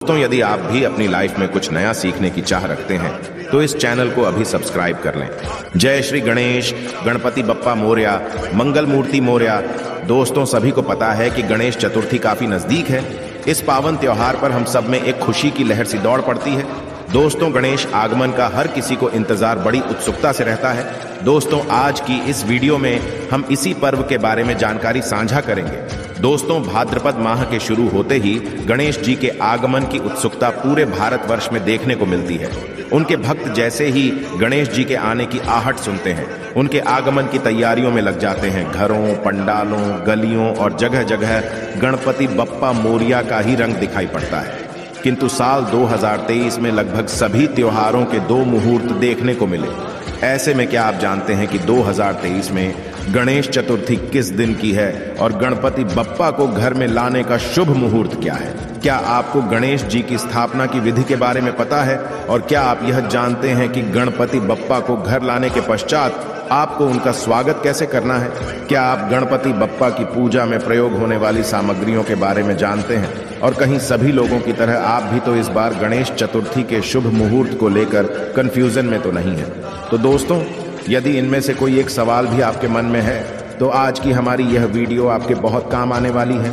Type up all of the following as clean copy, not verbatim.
दोस्तों, यदि आप भी अपनी लाइफ में कुछ नया सीखने की चाह रखते हैं तो इस चैनल को अभी सब्सक्राइब कर लें। जय श्री गणेश, गणपति बप्पा मोरया, मंगल मूर्ति मोरया। दोस्तों, सभी को पता है कि गणेश चतुर्थी काफी नजदीक है। इस पावन त्योहार पर हम सब में एक खुशी की लहर सी दौड़ पड़ती है। दोस्तों, गणेश आगमन का हर किसी को इंतजार बड़ी उत्सुकता से रहता है। दोस्तों, आज की इस वीडियो में हम इसी पर्व के बारे में जानकारी साझा करेंगे। दोस्तों, भाद्रपद माह के शुरू होते ही गणेश जी के आगमन की उत्सुकता पूरे भारतवर्ष में देखने को मिलती है। उनके भक्त जैसे ही गणेश जी के आने की आहट सुनते हैं, उनके आगमन की तैयारियों में लग जाते हैं। घरों, पंडालों, गलियों और जगह जगह गणपति बप्पा मोरया का ही रंग दिखाई पड़ता है। किंतु साल 2023 में लगभग सभी त्योहारों के 2 मुहूर्त देखने को मिले। ऐसे में क्या आप जानते हैं कि 2023 में गणेश चतुर्थी किस दिन की है और गणपति बप्पा को घर में लाने का शुभ मुहूर्त क्या है? क्या आपको गणेश जी की स्थापना की विधि के बारे में पता है? और क्या आप यह जानते हैं कि गणपति बप्पा को घर लाने के पश्चात आपको उनका स्वागत कैसे करना है? क्या आप गणपति बप्पा की पूजा में प्रयोग होने वाली सामग्रियों के बारे में जानते हैं? और कहीं सभी लोगों की तरह आप भी तो इस बार गणेश चतुर्थी के शुभ मुहूर्त को लेकर कंफ्यूजन में तो नहीं है? तो दोस्तों, यदि इनमें से कोई एक सवाल भी आपके मन में है तो आज की हमारी यह वीडियो आपके बहुत काम आने वाली है,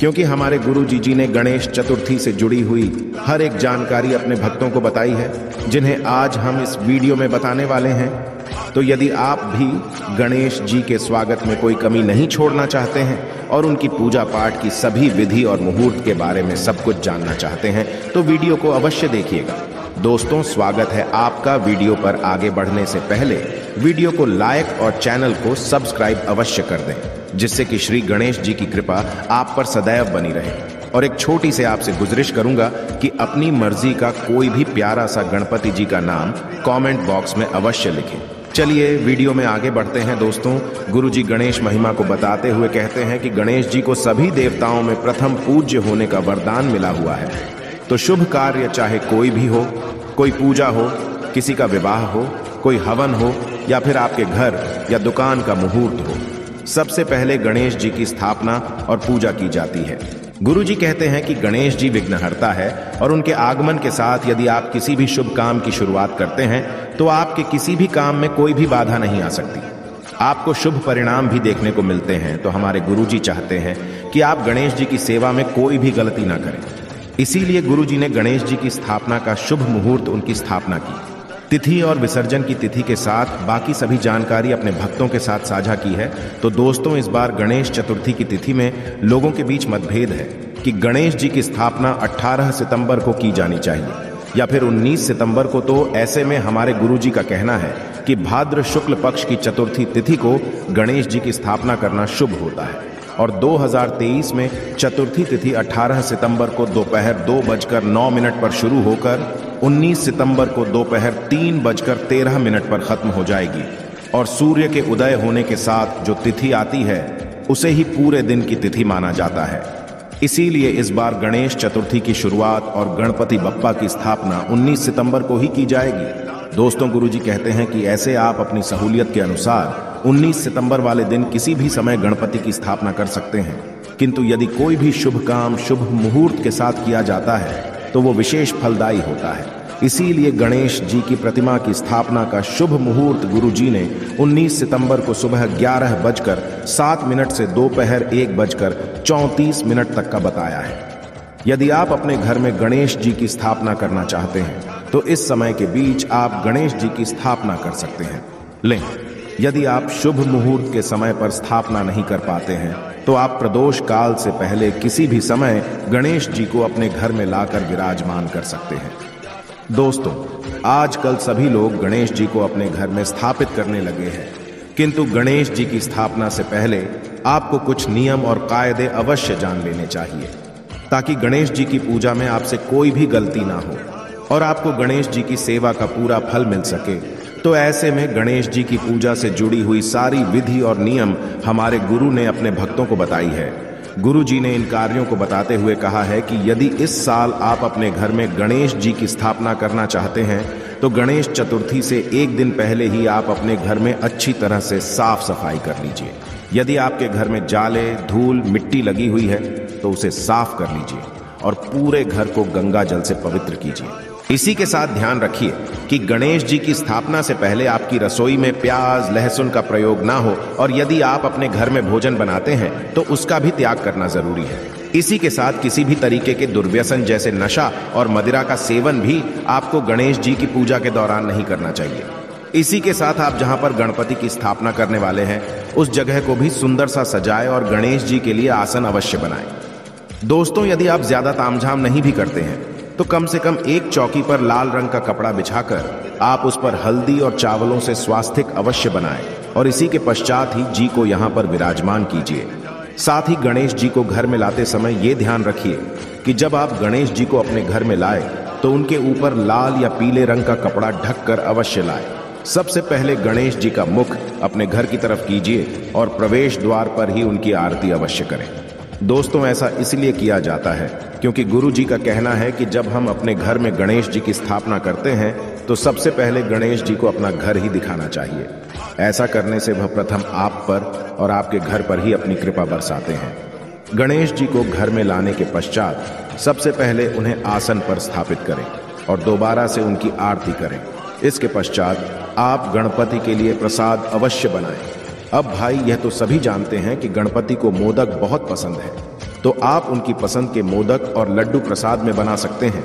क्योंकि हमारे गुरु जी ने गणेश चतुर्थी से जुड़ी हुई हर एक जानकारी अपने भक्तों को बताई है, जिन्हें आज हम इस वीडियो में बताने वाले हैं। तो यदि आप भी गणेश जी के स्वागत में कोई कमी नहीं छोड़ना चाहते हैं और उनकी पूजा पाठ की सभी विधि और मुहूर्त के बारे में सब कुछ जानना चाहते हैं तो वीडियो को अवश्य देखिएगा। दोस्तों, स्वागत है आपका। वीडियो पर आगे बढ़ने से पहले वीडियो को लाइक और चैनल को सब्सक्राइब अवश्य कर दें, जिससे कि श्री गणेश जी की कृपा आप पर सदैव बनी रहे। और एक छोटी से आपसे गुजारिश करूंगा कि अपनी मर्जी का कोई भी प्यारा सा गणपति जी का नाम कमेंट बॉक्स में अवश्य लिखें। चलिए वीडियो में आगे बढ़ते हैं। दोस्तों, गुरु जी गणेश महिमा को बताते हुए कहते हैं कि गणेश जी को सभी देवताओं में प्रथम पूज्य होने का वरदान मिला हुआ है। तो शुभ कार्य चाहे कोई भी हो, कोई पूजा हो, किसी का विवाह हो, कोई हवन हो या फिर आपके घर या दुकान का मुहूर्त हो, सबसे पहले गणेश जी की स्थापना और पूजा की जाती है। गुरु जी कहते हैं कि गणेश जी विघ्नहर्ता है और उनके आगमन के साथ यदि आप किसी भी शुभ काम की शुरुआत करते हैं तो आपके किसी भी काम में कोई भी बाधा नहीं आ सकती। आपको शुभ परिणाम भी देखने को मिलते हैं। तो हमारे गुरु जी चाहते हैं कि आप गणेश जी की सेवा में कोई भी गलती ना करें। इसीलिए गुरु जी ने गणेश जी की स्थापना का शुभ मुहूर्त उनकी स्थापना की तिथि और विसर्जन की तिथि के साथ बाकी सभी जानकारी अपने भक्तों के साथ साझा की है। तो दोस्तों, इस बार गणेश चतुर्थी की तिथि में लोगों के बीच मतभेद है कि गणेश जी की स्थापना 18 सितंबर को की जानी चाहिए या फिर 19 सितंबर को। तो ऐसे में हमारे गुरु जी का कहना है कि भाद्र शुक्ल पक्ष की चतुर्थी तिथि को गणेश जी की स्थापना करना शुभ होता है। और 2023 में चतुर्थी तिथि 18 सितंबर को दोपहर 2:09 पर शुरू होकर 19 सितंबर को दोपहर 3:13 पर खत्म हो जाएगी। और सूर्य के उदय होने के साथ जो तिथि आती है उसे ही पूरे दिन की तिथि माना जाता है। इसीलिए इस बार गणेश चतुर्थी की शुरुआत और गणपति बप्पा की स्थापना 19 सितंबर को ही की जाएगी। दोस्तों, गुरु जी कहते हैं कि ऐसे आप अपनी सहूलियत के अनुसार 19 सितंबर वाले दिन किसी भी समय गणपति की स्थापना कर सकते हैं। किंतु यदि कोई भी शुभ काम शुभ मुहूर्त के साथ किया जाता है तो वो विशेष फलदायी होता है। इसीलिए गणेश जी की प्रतिमा की स्थापना का शुभ मुहूर्त गुरु जी ने 19 सितंबर को सुबह 11:07 से दोपहर 1:34 तक का बताया है। यदि आप अपने घर में गणेश जी की स्थापना करना चाहते हैं तो इस समय के बीच आप गणेश जी की स्थापना कर सकते हैं। यदि आप शुभ मुहूर्त के समय पर स्थापना नहीं कर पाते हैं तो आप प्रदोष काल से पहले किसी भी समय गणेश जी को अपने घर में लाकर विराजमान कर सकते हैं। दोस्तों, आजकल सभी लोग गणेश जी को अपने घर में स्थापित करने लगे हैं, किंतु गणेश जी की स्थापना से पहले आपको कुछ नियम और कायदे अवश्य जान लेने चाहिए, ताकि गणेश जी की पूजा में आपसे कोई भी गलती ना हो और आपको गणेश जी की सेवा का पूरा फल मिल सके। तो ऐसे में गणेश जी की पूजा से जुड़ी हुई सारी विधि और नियम हमारे गुरु ने अपने भक्तों को बताई है। गुरु जी ने इन कार्यों को बताते हुए कहा है कि यदि इस साल आप अपने घर में गणेश जी की स्थापना करना चाहते हैं तो गणेश चतुर्थी से एक दिन पहले ही आप अपने घर में अच्छी तरह से साफ सफाई कर लीजिए। यदि आपके घर में जाले, धूल, मिट्टी लगी हुई है तो उसे साफ कर लीजिए और पूरे घर को गंगा जल से पवित्र कीजिए। इसी के साथ ध्यान रखिए कि गणेश जी की स्थापना से पहले आपकी रसोई में प्याज लहसुन का प्रयोग ना हो, और यदि आप अपने घर में भोजन बनाते हैं तो उसका भी त्याग करना जरूरी है। इसी के साथ किसी भी तरीके के दुर्व्यसन जैसे नशा और मदिरा का सेवन भी आपको गणेश जी की पूजा के दौरान नहीं करना चाहिए। इसी के साथ आप जहां पर गणपति की स्थापना करने वाले हैं उस जगह को भी सुंदर सा सजाएं और गणेश जी के लिए आसन अवश्य बनाएं। दोस्तों, यदि आप ज्यादा तामझाम नहीं भी करते हैं तो कम से कम एक चौकी पर लाल रंग का कपड़ा बिछाकर आप उस पर हल्दी और चावलों से स्वास्तिक अवश्य बनाएं और इसी के पश्चात ही जी को यहाँ पर विराजमान कीजिए। साथ ही गणेश जी को घर में लाते समय ये ध्यान रखिए कि जब आप गणेश जी को अपने घर में लाए तो उनके ऊपर लाल या पीले रंग का कपड़ा ढककर अवश्य लाएं। सबसे पहले गणेश जी का मुख अपने घर की तरफ कीजिए और प्रवेश द्वार पर ही उनकी आरती अवश्य करें। दोस्तों, ऐसा इसलिए किया जाता है क्योंकि गुरु जी का कहना है कि जब हम अपने घर में गणेश जी की स्थापना करते हैं तो सबसे पहले गणेश जी को अपना घर ही दिखाना चाहिए। ऐसा करने से वह प्रथम आप पर और आपके घर पर ही अपनी कृपा बरसाते हैं। गणेश जी को घर में लाने के पश्चात सबसे पहले उन्हें आसन पर स्थापित करें और दोबारा से उनकी आरती करें। इसके पश्चात आप गणपति के लिए प्रसाद अवश्य बनाएं। अब भाई, यह तो सभी जानते हैं कि गणपति को मोदक बहुत पसंद है, तो आप उनकी पसंद के मोदक और लड्डू प्रसाद में बना सकते हैं।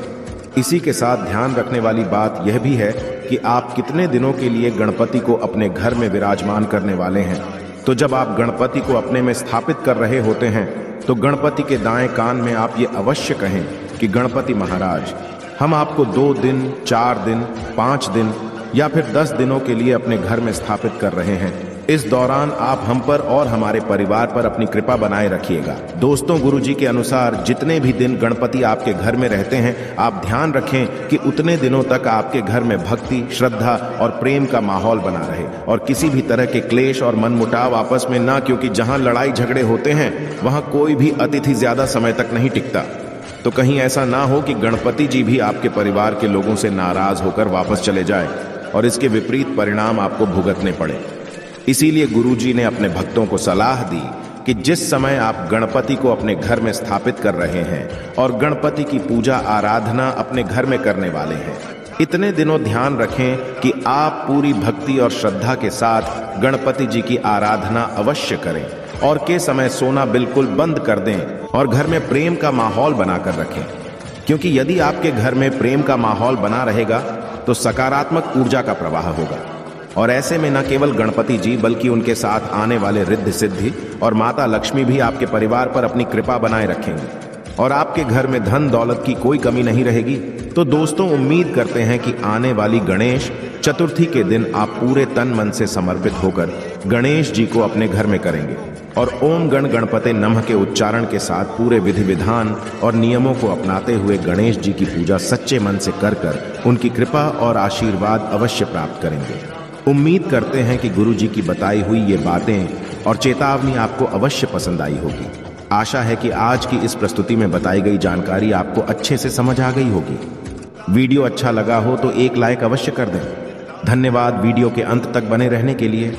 इसी के साथ ध्यान रखने वाली बात यह भी है कि आप कितने दिनों के लिए गणपति को अपने घर में विराजमान करने वाले हैं। तो जब आप गणपति को अपने में स्थापित कर रहे होते हैं तो गणपति के दाएं कान में आप ये अवश्य कहें कि गणपति महाराज, हम आपको 2 दिन, 4 दिन, 5 दिन या फिर 10 दिनों के लिए अपने घर में स्थापित कर रहे हैं। इस दौरान आप हम पर और हमारे परिवार पर अपनी कृपा बनाए रखिएगा। दोस्तों, गुरु जी के अनुसार जितने भी दिन गणपति आपके घर में रहते हैं, आप ध्यान रखें कि उतने दिनों तक आपके घर में भक्ति, श्रद्धा और प्रेम का माहौल बना रहे और किसी भी तरह के क्लेश और मनमुटाव आपस में ना, क्योंकि जहां लड़ाई झगड़े होते हैं वहां कोई भी अतिथि ज्यादा समय तक नहीं टिकता। तो कहीं ऐसा ना हो कि गणपति जी भी आपके परिवार के लोगों से नाराज होकर वापस चले जाए और इसके विपरीत परिणाम आपको भुगतने पड़े। इसीलिए गुरुजी ने अपने भक्तों को सलाह दी कि जिस समय आप गणपति को अपने घर में स्थापित कर रहे हैं और गणपति की पूजा आराधना अपने घर में करने वाले हैं, इतने दिनों ध्यान रखें कि आप पूरी भक्ति और श्रद्धा के साथ गणपति जी की आराधना अवश्य करें और के समय सोना बिल्कुल बंद कर दें और घर में प्रेम का माहौल बनाकर रखें। क्योंकि यदि आपके घर में प्रेम का माहौल बना रहेगा तो सकारात्मक ऊर्जा का प्रवाह होगा और ऐसे में न केवल गणपति जी बल्कि उनके साथ आने वाले रिद्धि सिद्धि और माता लक्ष्मी भी आपके परिवार पर अपनी कृपा बनाए रखेंगी और आपके घर में धन दौलत की कोई कमी नहीं रहेगी। तो दोस्तों, उम्मीद करते हैं कि आने वाली गणेश चतुर्थी के दिन आप पूरे तन मन से समर्पित होकर गणेश जी को अपने घर में करेंगे और ओम गण गणपते नमः के उच्चारण के साथ पूरे विधि विधान और नियमों को अपनाते हुए गणेश जी की पूजा सच्चे मन से कर उनकी कृपा और आशीर्वाद अवश्य प्राप्त करेंगे। उम्मीद करते हैं कि गुरु जी की बताई हुई ये बातें और चेतावनी आपको अवश्य पसंद आई होगी। आशा है कि आज की इस प्रस्तुति में बताई गई जानकारी आपको अच्छे से समझ आ गई होगी। वीडियो अच्छा लगा हो तो एक लाइक अवश्य कर दें। धन्यवाद वीडियो के अंत तक बने रहने के लिए।